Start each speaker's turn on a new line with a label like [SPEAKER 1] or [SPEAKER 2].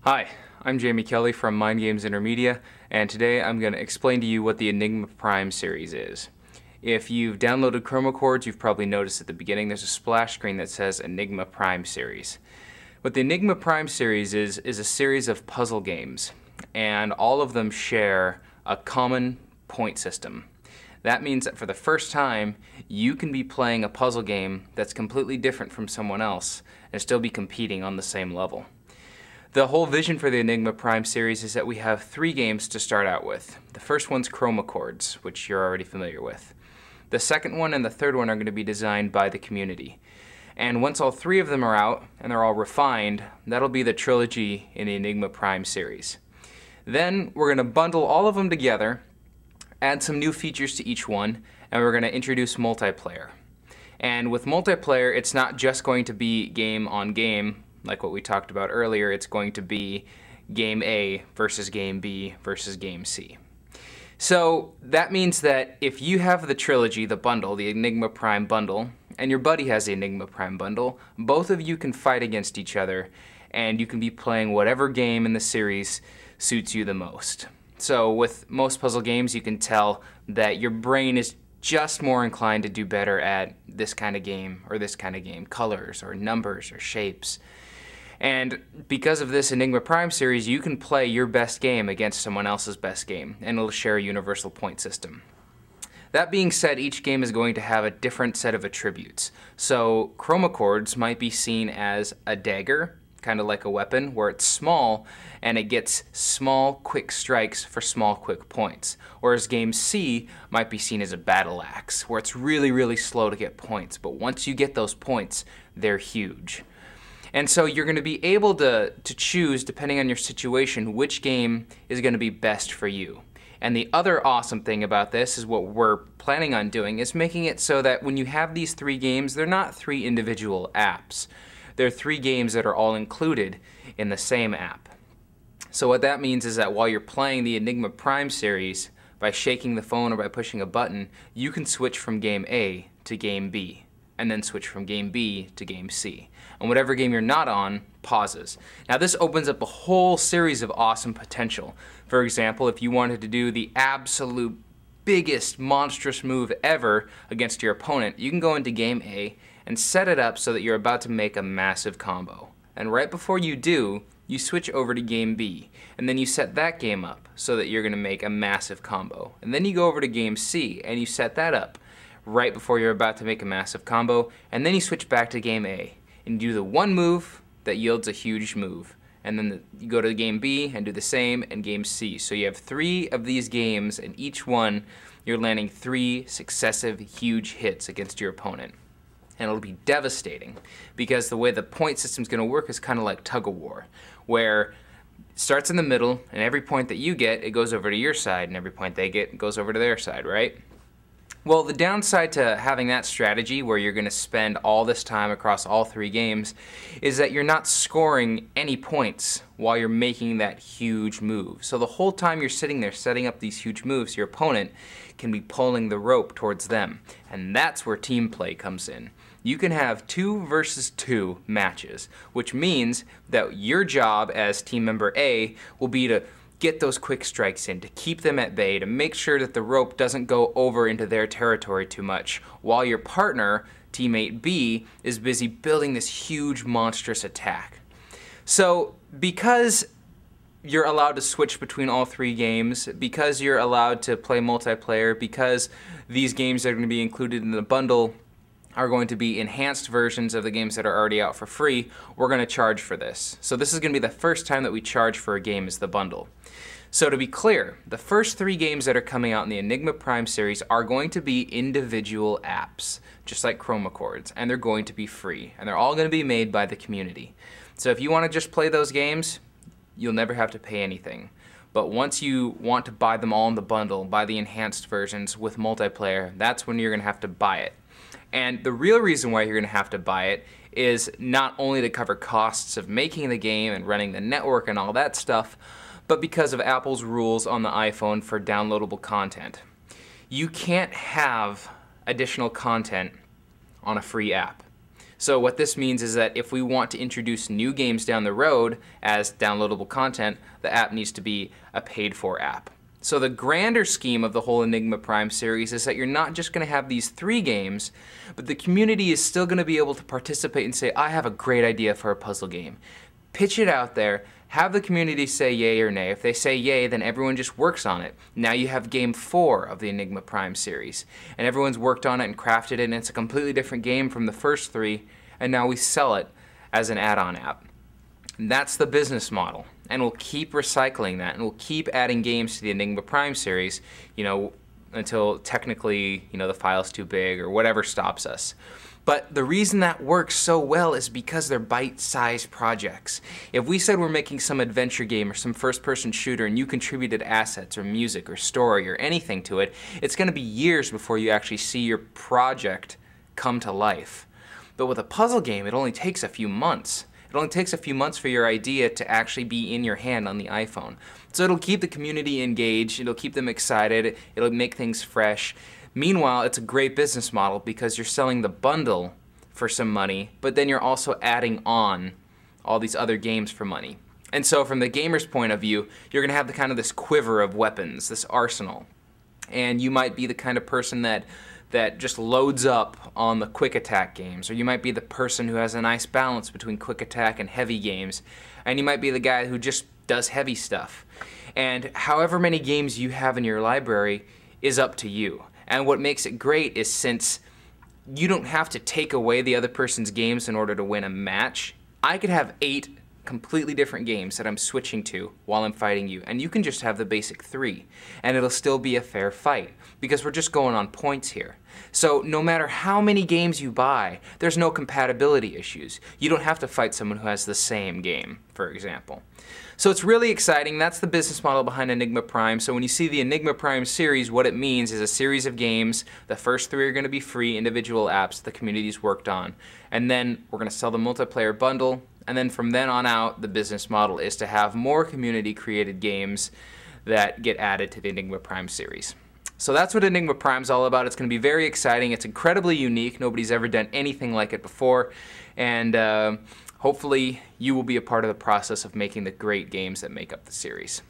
[SPEAKER 1] Hi, I'm Jamie Kelly from Mind-Games Intermedia, and today I'm going to explain to you what the Enigma Prime series is. If you've downloaded Chroma Chords, you've probably noticed at the beginning there's a splash screen that says Enigma Prime series. What the Enigma Prime series is a series of puzzle games, and all of them share a common point system. That means that for the first time, you can be playing a puzzle game that's completely different from someone else and still be competing on the same level. The whole vision for the Enigma Prime series is that we have 3 games to start out with. The first one's Chroma Chords, which you're already familiar with. The second one and the third one are going to be designed by the community. And once all 3 of them are out, and they're all refined, that'll be the trilogy in the Enigma Prime series. Then we're going to bundle all of them together, add some new features to each one, and we're going to introduce multiplayer. And with multiplayer, it's not just going to be game on game, like what we talked about earlier. It's going to be game A versus game B versus game C. So that means that if you have the trilogy, the bundle, the Enigma Prime bundle, and your buddy has the Enigma Prime bundle, both of you can fight against each other, and you can be playing whatever game in the series suits you the most. So with most puzzle games, you can tell that your brain is just more inclined to do better at this kind of game or this kind of game, colors or numbers or shapes. And because of this Enigma Prime series, you can play your best game against someone else's best game, and it'll share a universal point system. That being said, each game is going to have a different set of attributes. So Chroma Chords might be seen as a dagger, kind of like a weapon, where it's small and it gets small, quick strikes for small, quick points. Whereas game C might be seen as a battle axe, where it's really, really slow to get points, but once you get those points, they're huge. And so you're going to be able to choose, depending on your situation, which game is going to be best for you. And the other awesome thing about this is what we're planning on doing is making it so that when you have these 3 games, they're not 3 individual apps. They're 3 games that are all included in the same app. So what that means is that while you're playing the Enigma Prime series, by shaking the phone or by pushing a button, you can switch from game A to game B, and then switch from game B to game C. And whatever game you're not on, pauses. Now this opens up a whole series of awesome potential. For example, if you wanted to do the absolute biggest monstrous move ever against your opponent, you can go into game A and set it up so that you're about to make a massive combo. And right before you do, you switch over to game B, and then you set that game up so that you're gonna make a massive combo. And then you go over to game C and you set that up right before you're about to make a massive combo, and then you switch back to game A and do the one move that yields a huge move. And then you go to game B and do the same in game C. So you have 3 of these games, and each one you're landing 3 successive huge hits against your opponent. And it'll be devastating because the way the point system's gonna work is kind of like tug-of-war, where it starts in the middle, and every point that you get, it goes over to your side, and every point they get, it goes over to their side, right? Well, the downside to having that strategy where you're going to spend all this time across all 3 games is that you're not scoring any points while you're making that huge move. So the whole time you're sitting there setting up these huge moves, your opponent can be pulling the rope towards them. And that's where team play comes in. You can have 2 versus 2 matches, which means that your job as team member A will be to get those quick strikes in, to keep them at bay, to make sure that the rope doesn't go over into their territory too much, while your partner, teammate B, is busy building this huge monstrous attack. So because you're allowed to switch between all 3 games, because you're allowed to play multiplayer, because these games that are going to be included in the bundle are going to be enhanced versions of the games that are already out for free, we're going to charge for this. So this is going to be the first time that we charge for a game as the bundle. So to be clear, the first 3 games that are coming out in the Enigma Prime series are going to be individual apps, just like Chroma Chords, and they're going to be free, and they're all going to be made by the community. So if you want to just play those games, you'll never have to pay anything. But once you want to buy them all in the bundle, buy the enhanced versions with multiplayer, that's when you're going to have to buy it. And the real reason why you're going to have to buy it is not only to cover costs of making the game and running the network and all that stuff, but because of Apple's rules on the iPhone for downloadable content. You can't have additional content on a free app. So what this means is that if we want to introduce new games down the road as downloadable content, the app needs to be a paid-for app. So the grander scheme of the whole Enigma Prime series is that you're not just going to have these 3 games, but the community is still going to be able to participate and say, I have a great idea for a puzzle game. Pitch it out there, have the community say yay or nay. If they say yay, then everyone just works on it. Now you have game 4 of the Enigma Prime series, and everyone's worked on it and crafted it, and it's a completely different game from the first 3, and now we sell it as an add-on app. And that's the business model. And we'll keep recycling that, and we'll keep adding games to the Enigma Prime series, until technically, the file's too big or whatever stops us. But the reason that works so well is because they're bite-sized projects. If we said we're making some adventure game or some first-person shooter and you contributed assets or music or story or anything to it, it's going to be years before you actually see your project come to life. But with a puzzle game, it only takes a few months. It only takes a few months for your idea to actually be in your hand on the iPhone. So it'll keep the community engaged, it'll keep them excited, it'll make things fresh. Meanwhile, it's a great business model because you're selling the bundle for some money, but then you're also adding on all these other games for money. And so from the gamer's point of view, you're going to have the kind of this quiver of weapons, this arsenal. And you might be the kind of person that just loads up on the quick attack games, or you might be the person who has a nice balance between quick attack and heavy games, and you might be the guy who just does heavy stuff. And however many games you have in your library is up to you. And what makes it great is since you don't have to take away the other person's games in order to win a match, I could have 8 completely different games that I'm switching to while I'm fighting you, and you can just have the basic 3, and it'll still be a fair fight because we're just going on points here. So no matter how many games you buy, there's no compatibility issues. You don't have to fight someone who has the same game, for example. So it's really exciting. That's the business model behind Enigma Prime. So when you see the Enigma Prime series, what it means is a series of games. The first 3 are going to be free individual apps the community's worked on, and then we're going to sell the multiplayer bundle. And then from then on out, the business model is to have more community-created games that get added to the Enigma Prime series. So that's what Enigma Prime's all about. It's going to be very exciting. It's incredibly unique. Nobody's ever done anything like it before. And hopefully you will be a part of the process of making the great games that make up the series.